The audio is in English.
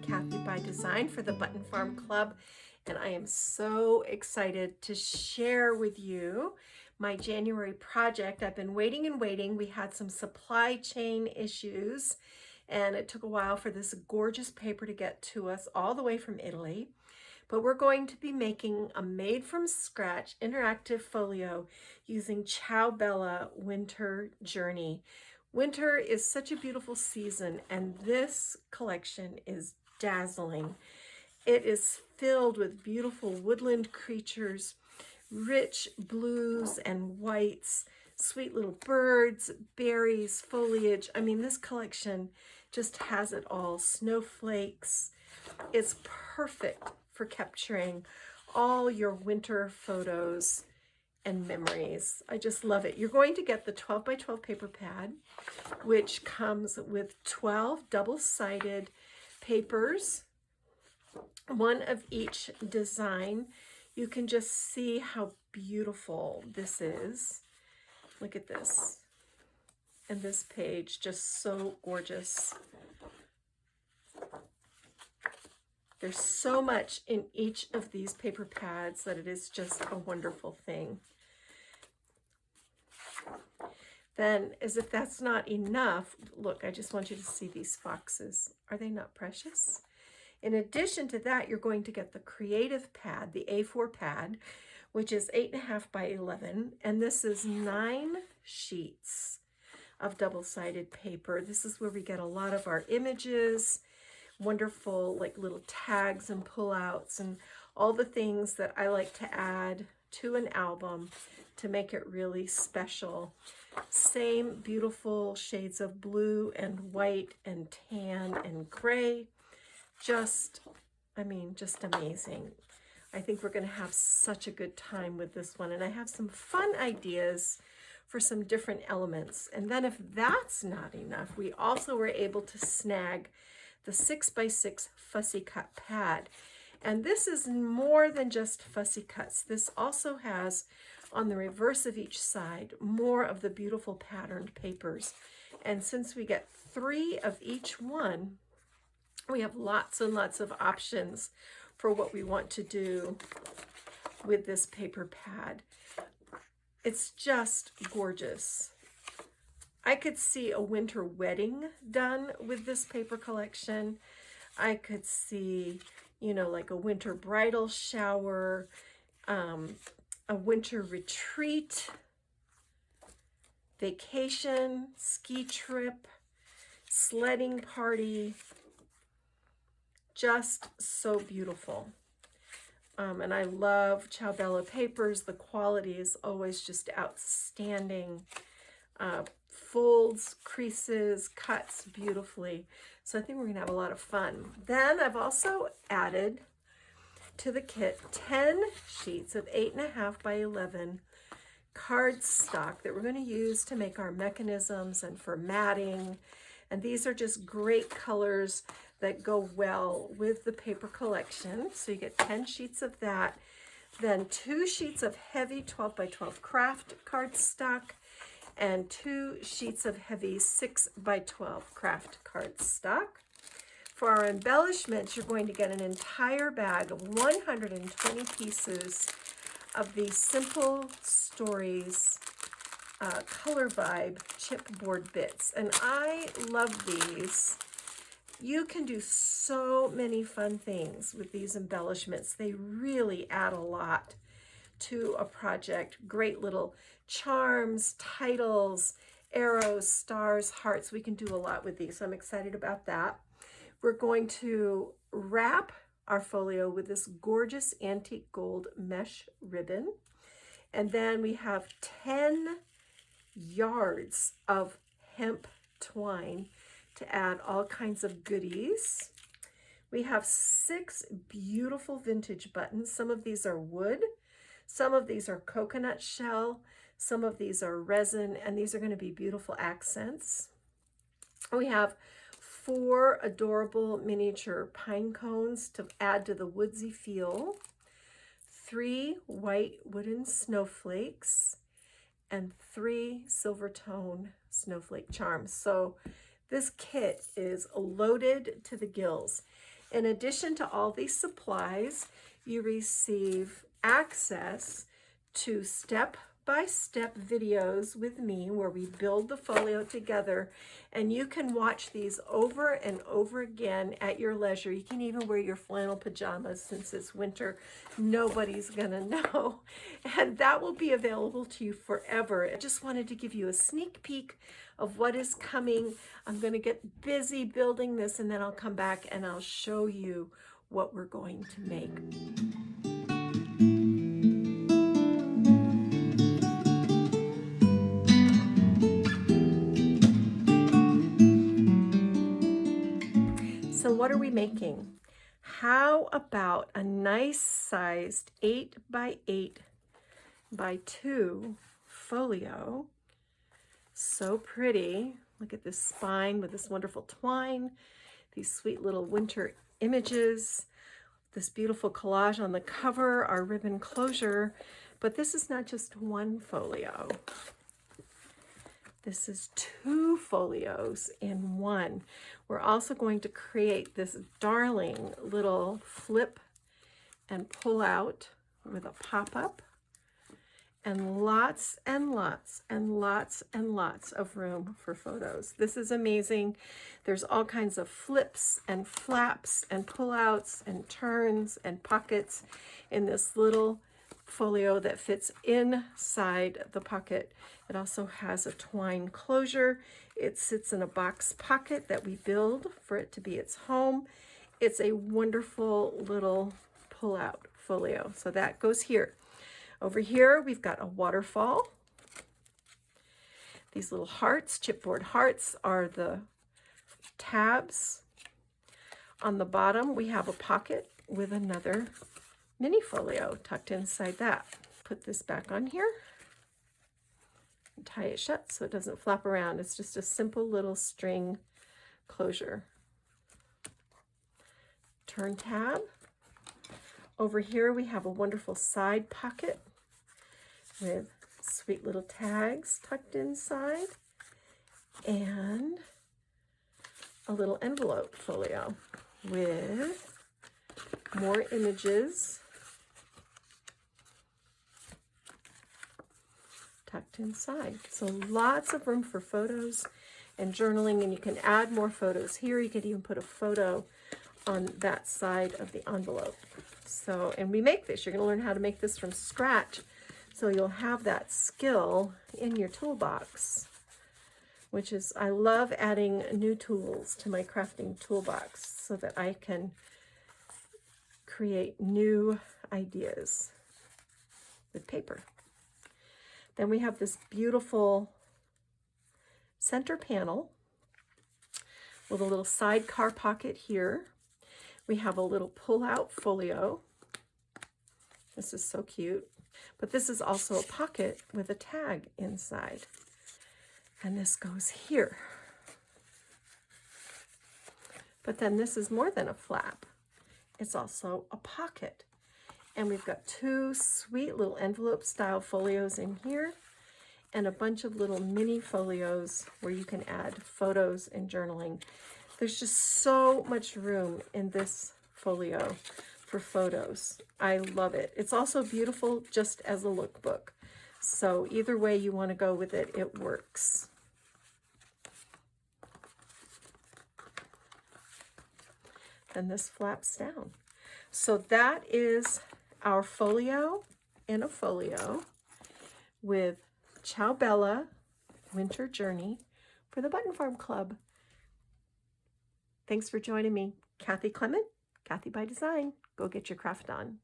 Kathy by Design for the Button Farm Club, and I am so excited to share with you my January project. I've been waiting and waiting. We had some supply chain issues, and it took a while for this gorgeous paper to get to us all the way from Italy. But we're going to be making a made-from-scratch interactive folio using Ciao Bella Winter Journey. Winter is such a beautiful season, and this collection is dazzling. It is filled with beautiful woodland creatures, rich blues and whites, sweet little birds, berries, foliage. I mean, this collection just has it all. Snowflakes. It's perfect for capturing all your winter photos and memories. I just love it. You're going to get the 12 by 12 paper pad, which comes with 12 double-sided papers, one of each design. You can just see how beautiful this is. Look at this. And this page, just so gorgeous. There's so much in each of these paper pads that it is just a wonderful thing. Then, as if that's not enough, look, I just want you to see these foxes. Are they not precious? In addition to that, you're going to get the creative pad, the A4 pad, which is 8.5 by 11, and this is 9 sheets of double-sided paper. This is where we get a lot of our images, wonderful like little tags and pullouts and all the things that I like to add to an album to make it really special. Same beautiful shades of blue and white and tan and gray. Just, I mean, just amazing. I think we're going to have such a good time with this one. And I have some fun ideas for some different elements. And then if that's not enough, we also were able to snag the 6 by 6 Fussy Cut pad. And this is more than just fussy cuts. This also has, on the reverse of each side, more of the beautiful patterned papers. And since we get 3 of each one, we have lots and lots of options for what we want to do with this paper pad. It's just gorgeous. I could see a winter wedding done with this paper collection. I could see, you know, like a winter bridal shower, a winter retreat, vacation, ski trip, sledding party. Just so beautiful. And I love Ciao Bella papers. The quality is always just outstanding. Folds, creases, cuts beautifully. So I think we're gonna have a lot of fun. Then I've also added to the kit 10 sheets of 8.5 by 11 cardstock that we're gonna use to make our mechanisms and for matting. And these are just great colors that go well with the paper collection. So you get 10 sheets of that. Then 2 sheets of heavy 12 by 12 craft cardstock, and 2 sheets of heavy 6 by 12 craft cardstock. For our embellishments, you're going to get an entire bag of 120 pieces of these Simple Stories Color Vibe chipboard bits. And I love these. You can do so many fun things with these embellishments. They really add a lot to a project. Great little charms, titles, arrows, stars, hearts. We can do a lot with these. So I'm excited about that. We're going to wrap our folio with this gorgeous antique gold mesh ribbon. And then we have 10 yards of hemp twine to add all kinds of goodies. We have 6 beautiful vintage buttons. Some of these are wood, some of these are coconut shell, some of these are resin, and these are going to be beautiful accents. We have 4 adorable miniature pine cones to add to the woodsy feel, 3 white wooden snowflakes, and 3 silver tone snowflake charms. So this kit is loaded to the gills. In addition to all these supplies, you receive access to step-by-step videos with me where we build the folio together, and you can watch these over and over again at your leisure. You can even wear your flannel pajamas since it's winter. Nobody's gonna know. And that will be available to you forever. I just wanted to give you a sneak peek of what is coming. I'm gonna get busy building this, and then I'll come back and I'll show you what we're going to make. So what are we making? How about a nice sized 8 by 8 by 2 folio? So pretty. Look at this spine with this wonderful twine, these sweet little winter images, this beautiful collage on the cover, our ribbon closure. But this is not just one folio. This is 2 folios in one. We're also going to create this darling little flip and pull out with a pop-up, and lots and lots and lots and lots of room for photos. This is amazing. There's all kinds of flips and flaps and pullouts and turns and pockets in this little folio that fits inside the pocket. It also has a twine closure. It sits in a box pocket that we build for it to be its home. It's a wonderful little pull-out folio. So that goes here. Over here, we've got a waterfall. These little hearts, chipboard hearts, are the tabs. On the bottom, we have a pocket with another mini folio tucked inside that. Put this back on here and tie it shut so it doesn't flap around. It's just a simple little string closure. Turn tab. Over here, we have a wonderful side pocket with sweet little tags tucked inside and a little envelope folio with more images tucked inside. So lots of room for photos and journaling, and you can add more photos here. You could even put a photo on that side of the envelope. So, and we make this, you're going to learn how to make this from scratch, so you'll have that skill in your toolbox, which is, I love adding new tools to my crafting toolbox so that I can create new ideas with paper. Then we have this beautiful center panel with a little sidecar pocket here. We have a little pull-out folio. This is so cute. But this is also a pocket with a tag inside. And this goes here. But then this is more than a flap. It's also a pocket. And we've got 2 sweet little envelope style folios in here and a bunch of little mini folios where you can add photos and journaling. There's just so much room in this folio for photos. I love it. It's also beautiful just as a lookbook. So either way you want to go with it, it works. And this flaps down. So that is our folio in a folio with Ciao Bella Winter Journey for the Button Farm Club. Thanks for joining me. Kathy Clement, Kathy by Design. Go get your craft on.